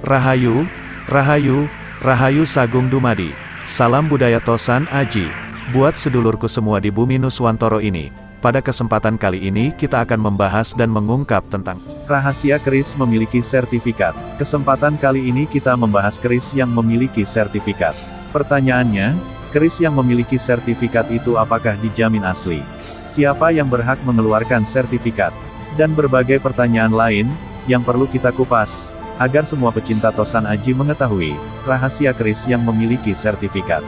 Rahayu, Rahayu, Rahayu Sagung Dumadi. Salam budaya Tosan Aji. Buat sedulurku semua di bumi Nuswantoro ini. Pada kesempatan kali ini kita akan membahas dan mengungkap tentang rahasia keris memiliki sertifikat. Kesempatan kali ini kita membahas keris yang memiliki sertifikat. Pertanyaannya, keris yang memiliki sertifikat itu apakah dijamin asli? Siapa yang berhak mengeluarkan sertifikat? Dan berbagai pertanyaan lain yang perlu kita kupas agar semua pecinta Tosan Aji mengetahui rahasia keris yang memiliki sertifikat.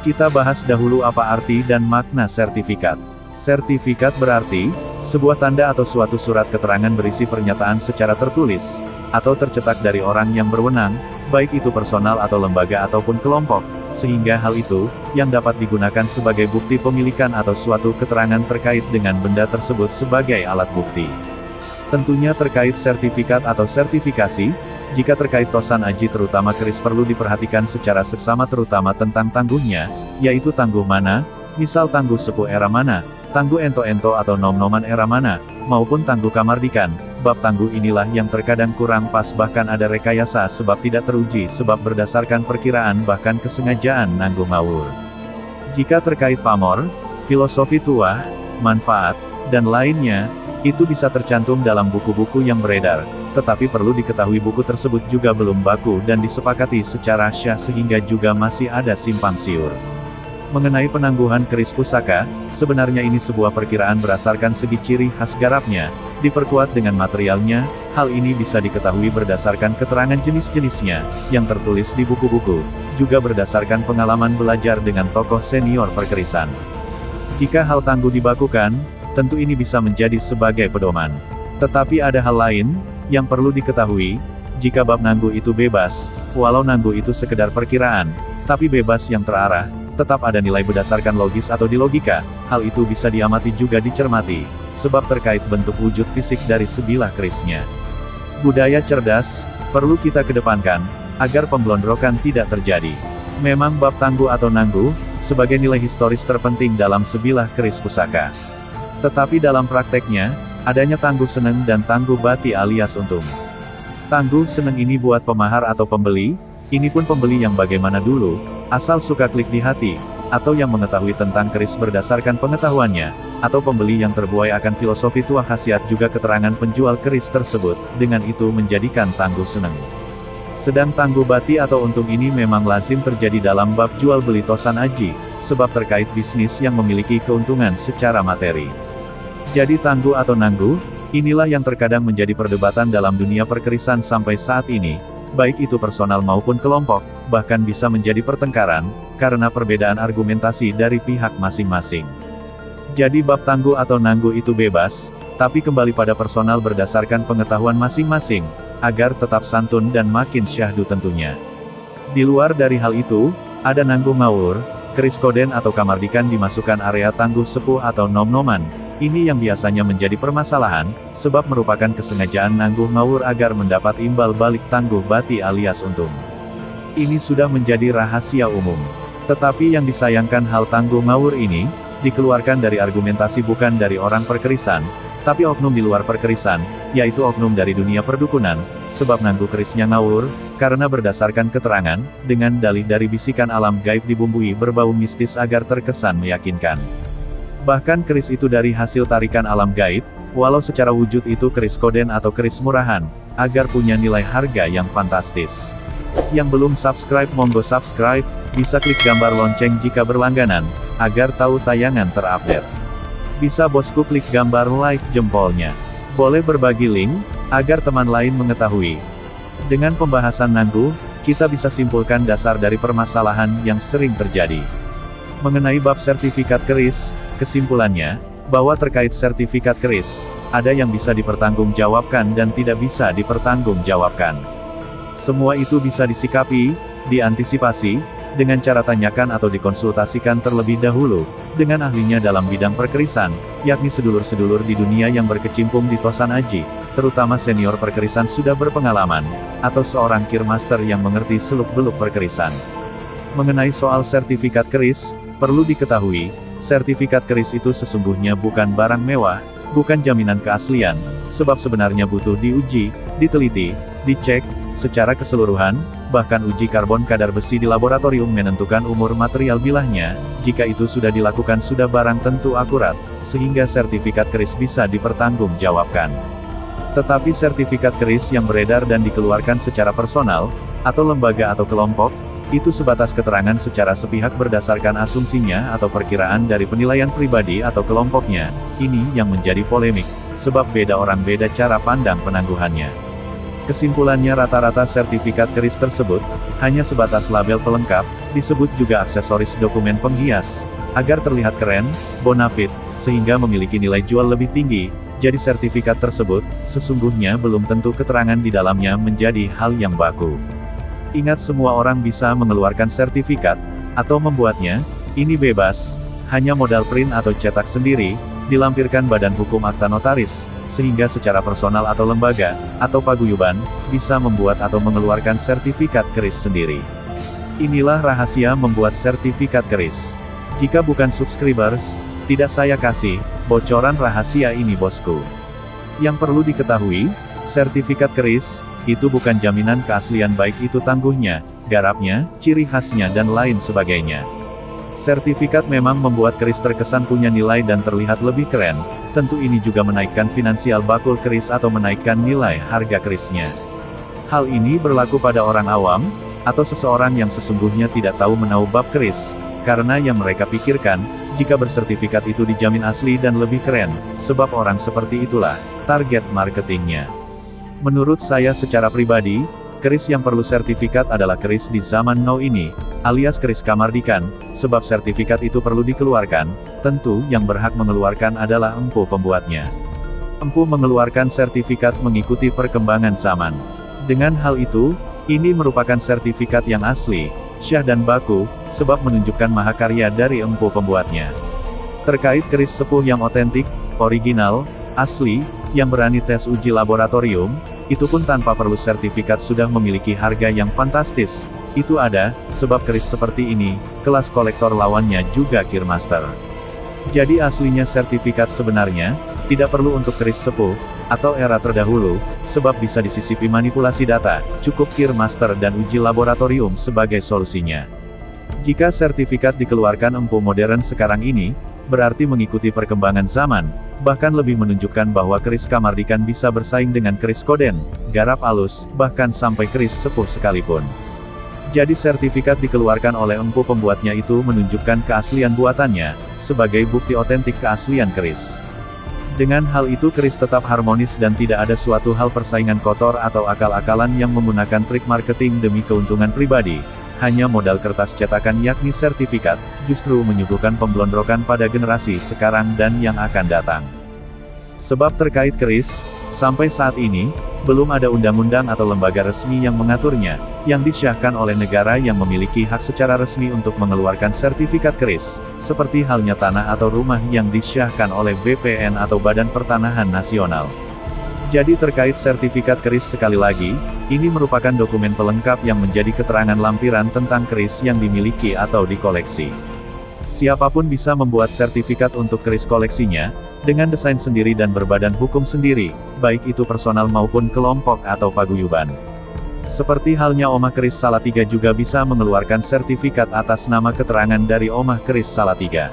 Kita bahas dahulu apa arti dan makna sertifikat. Sertifikat berarti sebuah tanda atau suatu surat keterangan berisi pernyataan secara tertulis atau tercetak dari orang yang berwenang, baik itu personal atau lembaga ataupun kelompok, sehingga hal itu yang dapat digunakan sebagai bukti pemilikan atau suatu keterangan terkait dengan benda tersebut sebagai alat bukti. Tentunya terkait sertifikat atau sertifikasi, jika terkait Tosan Aji terutama keris perlu diperhatikan secara seksama terutama tentang tangguhnya, yaitu tangguh mana, misal tangguh sepuh era mana, tangguh ento-ento atau nom-noman era mana, maupun tangguh kamardikan. Bab tangguh inilah yang terkadang kurang pas bahkan ada rekayasa sebab tidak teruji sebab berdasarkan perkiraan bahkan kesengajaan nangguh ngawur. Jika terkait pamor, filosofi tuah, manfaat, dan lainnya, itu bisa tercantum dalam buku-buku yang beredar, tetapi perlu diketahui buku tersebut juga belum baku dan disepakati secara syah sehingga juga masih ada simpang siur. Mengenai penangguhan keris pusaka, sebenarnya ini sebuah perkiraan berdasarkan segi ciri khas garapnya, diperkuat dengan materialnya. Hal ini bisa diketahui berdasarkan keterangan jenis-jenisnya, yang tertulis di buku-buku, juga berdasarkan pengalaman belajar dengan tokoh senior perkerisan. Jika hal tangguh dibakukan, tentu ini bisa menjadi sebagai pedoman. Tetapi ada hal lain, yang perlu diketahui, jika bab nangguh itu bebas, walau nangguh itu sekedar perkiraan, tapi bebas yang terarah, tetap ada nilai berdasarkan logis atau di logika, hal itu bisa diamati juga dicermati, sebab terkait bentuk wujud fisik dari sebilah kerisnya. Budaya cerdas, perlu kita kedepankan, agar pemblondrokan tidak terjadi. Memang bab tangguh atau nangguh, sebagai nilai historis terpenting dalam sebilah keris pusaka. Tetapi dalam prakteknya, adanya tangguh seneng dan tangguh bati alias untung. Tangguh seneng ini buat pemahar atau pembeli, ini pun pembeli yang bagaimana dulu, asal suka klik di hati, atau yang mengetahui tentang keris berdasarkan pengetahuannya, atau pembeli yang terbuai akan filosofi tua khasiat juga keterangan penjual keris tersebut, dengan itu menjadikan tangguh seneng. Sedang tangguh bati atau untung ini memang lazim terjadi dalam bab jual beli Tosan Aji, sebab terkait bisnis yang memiliki keuntungan secara materi. Jadi tangguh atau nangguh, inilah yang terkadang menjadi perdebatan dalam dunia perkerisan sampai saat ini, baik itu personal maupun kelompok, bahkan bisa menjadi pertengkaran, karena perbedaan argumentasi dari pihak masing-masing. Jadi bab tangguh atau nangguh itu bebas, tapi kembali pada personal berdasarkan pengetahuan masing-masing, agar tetap santun dan makin syahdu tentunya. Di luar dari hal itu, ada nangguh ngawur, keris koden atau kamardikan dimasukkan area tangguh sepuh atau nom-noman. Ini yang biasanya menjadi permasalahan, sebab merupakan kesengajaan nangguh ngawur agar mendapat imbal balik tangguh bati alias untung. Ini sudah menjadi rahasia umum. Tetapi yang disayangkan hal tangguh ngawur ini, dikeluarkan dari argumentasi bukan dari orang perkerisan, tapi oknum di luar perkerisan, yaitu oknum dari dunia perdukunan, sebab nangguh kerisnya ngawur, karena berdasarkan keterangan, dengan dalih dari bisikan alam gaib dibumbui berbau mistis agar terkesan meyakinkan. Bahkan keris itu dari hasil tarikan alam gaib, walau secara wujud itu keris koden atau keris murahan, agar punya nilai harga yang fantastis. Yang belum subscribe monggo subscribe, bisa klik gambar lonceng jika berlangganan, agar tahu tayangan terupdate. Bisa bosku klik gambar like jempolnya. Boleh berbagi link, agar teman lain mengetahui. Dengan pembahasan nangguh, kita bisa simpulkan dasar dari permasalahan yang sering terjadi. Mengenai bab sertifikat keris, kesimpulannya, bahwa terkait sertifikat keris, ada yang bisa dipertanggungjawabkan dan tidak bisa dipertanggungjawabkan. Semua itu bisa disikapi, diantisipasi, dengan cara tanyakan atau dikonsultasikan terlebih dahulu, dengan ahlinya dalam bidang perkerisan, yakni sedulur-sedulur di dunia yang berkecimpung di Tosan Aji, terutama senior perkerisan sudah berpengalaman, atau seorang kirmaster yang mengerti seluk-beluk perkerisan. Mengenai soal sertifikat keris, perlu diketahui, sertifikat keris itu sesungguhnya bukan barang mewah, bukan jaminan keaslian, sebab sebenarnya butuh diuji, diteliti, dicek, Secara keseluruhan, bahkan uji karbon kadar besi di laboratorium menentukan umur material bilahnya, jika itu sudah dilakukan sudah barang tentu akurat, sehingga sertifikat keris bisa dipertanggungjawabkan. Tetapi sertifikat keris yang beredar dan dikeluarkan secara personal, atau lembaga atau kelompok, itu sebatas keterangan secara sepihak berdasarkan asumsinya atau perkiraan dari penilaian pribadi atau kelompoknya. Ini yang menjadi polemik, sebab beda orang beda cara pandang penangguhannya. Kesimpulannya rata-rata sertifikat keris tersebut, hanya sebatas label pelengkap, disebut juga aksesoris dokumen penghias, agar terlihat keren, bonafit, sehingga memiliki nilai jual lebih tinggi. Jadi sertifikat tersebut, sesungguhnya belum tentu keterangan di dalamnya menjadi hal yang baku. Ingat semua orang bisa mengeluarkan sertifikat, atau membuatnya, ini bebas, hanya modal print atau cetak sendiri, dilampirkan badan hukum akta notaris, sehingga secara personal atau lembaga, atau paguyuban, bisa membuat atau mengeluarkan sertifikat keris sendiri. Inilah rahasia membuat sertifikat keris. Jika bukan subscribers, tidak saya kasih, bocoran rahasia ini bosku. Yang perlu diketahui, sertifikat keris, itu bukan jaminan keaslian baik itu tangguhnya, garapnya, ciri khasnya dan lain sebagainya. Sertifikat memang membuat keris terkesan punya nilai dan terlihat lebih keren, tentu ini juga menaikkan finansial bakul keris atau menaikkan nilai harga kerisnya. Hal ini berlaku pada orang awam, atau seseorang yang sesungguhnya tidak tahu menau bab keris, karena yang mereka pikirkan, jika bersertifikat itu dijamin asli dan lebih keren, sebab orang seperti itulah target marketingnya. Menurut saya secara pribadi, keris yang perlu sertifikat adalah keris di zaman now ini, alias keris kamardikan, sebab sertifikat itu perlu dikeluarkan, tentu yang berhak mengeluarkan adalah empu pembuatnya. Empu mengeluarkan sertifikat mengikuti perkembangan zaman. Dengan hal itu, ini merupakan sertifikat yang asli, syah dan baku, sebab menunjukkan mahakarya dari empu pembuatnya. Terkait keris sepuh yang otentik, original, asli, yang berani tes uji laboratorium, itu pun tanpa perlu sertifikat sudah memiliki harga yang fantastis. Itu ada, sebab keris seperti ini, kelas kolektor lawannya juga Kirmaster. Jadi aslinya sertifikat sebenarnya, tidak perlu untuk keris sepuh, atau era terdahulu, sebab bisa disisipi manipulasi data, cukup Kirmaster dan uji laboratorium sebagai solusinya. Jika sertifikat dikeluarkan empu modern sekarang ini, berarti mengikuti perkembangan zaman, bahkan lebih menunjukkan bahwa keris kamardikan bisa bersaing dengan keris koden, garap alus, bahkan sampai keris sepuh sekalipun. Jadi sertifikat dikeluarkan oleh empu pembuatnya itu menunjukkan keaslian buatannya, sebagai bukti otentik keaslian keris. Dengan hal itu keris tetap harmonis dan tidak ada suatu hal persaingan kotor atau akal-akalan yang menggunakan trik marketing demi keuntungan pribadi. Hanya modal kertas cetakan yakni sertifikat, justru menyuguhkan pemblondrokan pada generasi sekarang dan yang akan datang. Sebab terkait keris, sampai saat ini, belum ada undang-undang atau lembaga resmi yang mengaturnya, yang disyahkan oleh negara yang memiliki hak secara resmi untuk mengeluarkan sertifikat keris, seperti halnya tanah atau rumah yang disyahkan oleh BPN atau Badan Pertanahan Nasional. Jadi terkait sertifikat keris sekali lagi, ini merupakan dokumen pelengkap yang menjadi keterangan lampiran tentang keris yang dimiliki atau dikoleksi. Siapapun bisa membuat sertifikat untuk keris koleksinya, dengan desain sendiri dan berbadan hukum sendiri, baik itu personal maupun kelompok atau paguyuban. Seperti halnya Omah Keris Salatiga juga bisa mengeluarkan sertifikat atas nama keterangan dari Omah Keris Salatiga.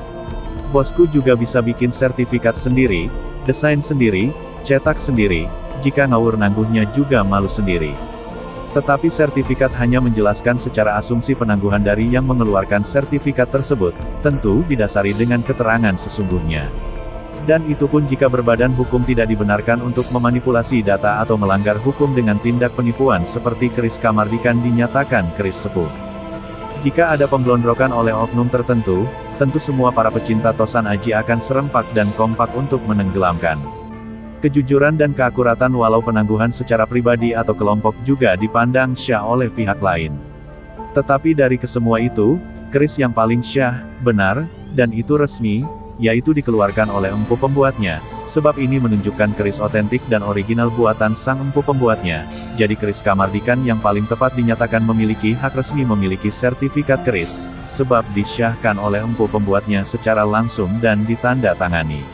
Bosku juga bisa bikin sertifikat sendiri, desain sendiri, cetak sendiri, jika ngawur nangguhnya juga malu sendiri. Tetapi sertifikat hanya menjelaskan secara asumsi penangguhan dari yang mengeluarkan sertifikat tersebut, tentu didasari dengan keterangan sesungguhnya. Dan itu pun jika berbadan hukum tidak dibenarkan untuk memanipulasi data atau melanggar hukum dengan tindak penipuan seperti keris kamardikan dinyatakan keris sepuh. Jika ada pemblondrokan oleh oknum tertentu, tentu semua para pecinta Tosan Aji akan serempak dan kompak untuk menenggelamkan. Kejujuran dan keakuratan walau penangguhan secara pribadi atau kelompok juga dipandang syah oleh pihak lain. Tetapi dari kesemua itu, keris yang paling syah, benar, dan itu resmi, yaitu dikeluarkan oleh empu pembuatnya, sebab ini menunjukkan keris otentik dan original buatan sang empu pembuatnya. Jadi keris kamardikan yang paling tepat dinyatakan memiliki hak resmi memiliki sertifikat keris, sebab disyahkan oleh empu pembuatnya secara langsung dan ditanda tangani.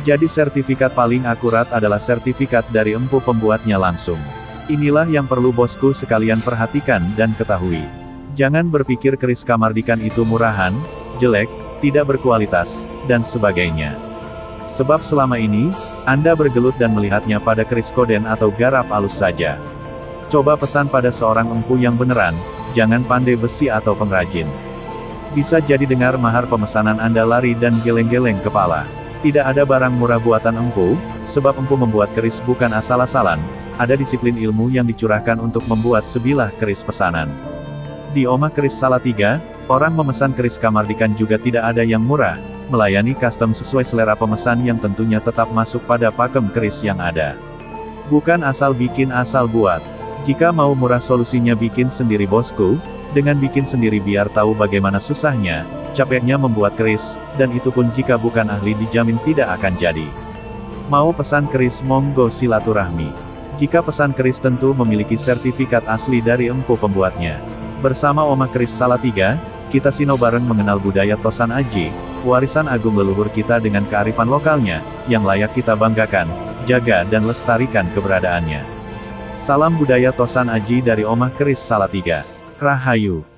Jadi sertifikat paling akurat adalah sertifikat dari empu pembuatnya langsung. Inilah yang perlu bosku sekalian perhatikan dan ketahui. Jangan berpikir keris Kamardikan itu murahan, jelek, tidak berkualitas, dan sebagainya. Sebab selama ini, Anda bergelut dan melihatnya pada keris koden atau garap alus saja. Coba pesan pada seorang empu yang beneran, jangan pandai besi atau pengrajin. Bisa jadi dengar mahar pemesanan Anda lari dan geleng-geleng kepala. Tidak ada barang murah buatan empu, sebab empu membuat keris bukan asal-asalan, ada disiplin ilmu yang dicurahkan untuk membuat sebilah keris pesanan. Di Omah Keris Salatiga, orang memesan keris Kamardikan juga tidak ada yang murah, melayani custom sesuai selera pemesan yang tentunya tetap masuk pada pakem keris yang ada. Bukan asal bikin asal buat. Jika mau murah solusinya bikin sendiri bosku, dengan bikin sendiri biar tahu bagaimana susahnya, capeknya membuat keris, dan itu pun jika bukan ahli dijamin tidak akan jadi. Mau pesan keris monggo silaturahmi. Jika pesan keris tentu memiliki sertifikat asli dari empu pembuatnya. Bersama Omah Keris Salatiga, kita sinau bareng mengenal budaya Tosan Aji, warisan agung leluhur kita dengan kearifan lokalnya, yang layak kita banggakan, jaga dan lestarikan keberadaannya. Salam budaya Tosan Aji dari Omah Keris Salatiga. Rahayu.